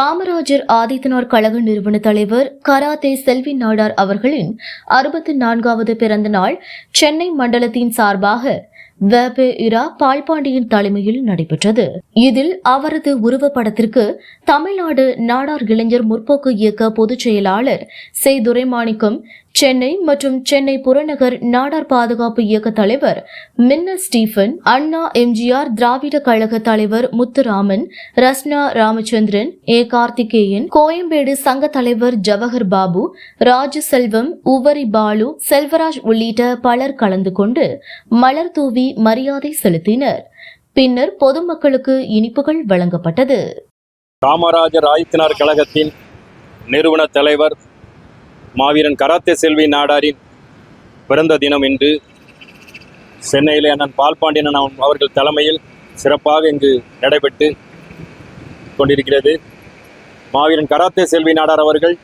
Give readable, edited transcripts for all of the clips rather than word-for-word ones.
காமராஜர் ஆதித்தனார் கழக நிறுவன தலைவர் கராத்தே செல்வி நாடார் அவர்களின் 64வது பிறந்த நாள் சென்னை மண்டலத்தின் சார்பாக வ.பெ.இரா. பால்பாண்டியன் தலைமையில் நடைபெற்றது. இதில் அவரது உருவப்படத்திற்கு தமிழ்நாடு நாடார் இளைஞர் முற்போக்கு இயக்க பொதுச் செயலாளர் செ. துரைமாணிக்கம், சென்னை மற்றும் சென்னை புறநகர் நாடார் பாதுகாப்பு இயக்க தலைவர் மின்னல் ஸ்டீபன், அண்ணா எம்ஜிஆர் திராவிட கழக தலைவர் முத்துராமன், ரஸ்னா ராமச்சந்திரன், ஏ. கார்த்திகேயன், கோயம்பேடு சங்க தலைவர் ஜவஹர் பாபு, ராஜு செல்வம், உவரி பாலு, செல்வராஜ் உள்ளிட்ட பலர் கலந்து கொண்டு மலர் தூவி மரியாதை செலுத்தினர். பின்னர் பொதுமக்களுக்கு இனிப்புகள் வழங்கப்பட்டது. காமராஜர் ஆதித்தனார் கழகத்தின் நிறுவன தலைவர் மாவீரன் கராத்தே செல்வி நாடாரின் பிறந்த தினம் இன்று சென்னையிலே அண்ணன் பால்பாண்டியன் அவர்கள் தலைமையில் சிறப்பாக இங்கு நடைபெற்று கொண்டிருக்கிறது. மாவீரன் கராத்தே செல்வி நாடார் அவர்கள்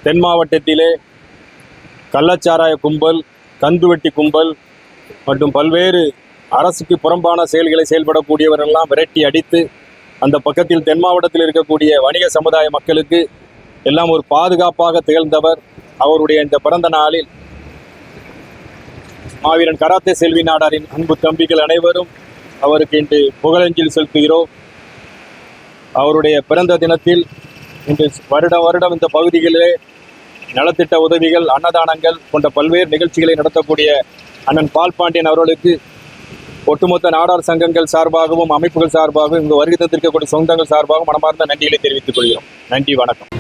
தென் மாவட்டத்திலே கள்ளச்சாராய கும்பல், கந்துவெட்டி கும்பல் மற்றும் பல்வேறு அரசுக்கு புறம்பான செயல்களை செயல்படக்கூடியவரெல்லாம் விரட்டி அடித்து அந்த பக்கத்தில் தென் மாவட்டத்தில் இருக்கக்கூடிய வணிக சமுதாய மக்களுக்கு எல்லாம் ஒரு பாதுகாப்பாக திகழ்ந்தவர். அவருடைய இந்த பிறந்த நாளில் மாவீரன் கராத்தே செல்வி நாடாரின் அன்பு தம்பிகள் அனைவரும் அவருக்கு இன்று புகழஞ்சலி செலுத்துகிறோம். அவருடைய பிறந்த தினத்தில் இன்று வருடம் இந்த பகுதிகளிலே நலத்திட்ட உதவிகள், அன்னதானங்கள் போன்ற பல்வேறு நிகழ்ச்சிகளை நடத்தக்கூடிய அண்ணன் பால்பாண்டியன் அவர்களுக்கு ஒட்டுமொத்த நாடார் சங்கங்கள் சார்பாகவும் அமைப்புகள் சார்பாகவும் இங்கு வருகை தந்திருக்கக்கூடிய சொந்தங்கள் சார்பாகவும் மனமார்ந்த நன்றிகளை தெரிவித்துக் கொள்கிறோம். நன்றி, வணக்கம்.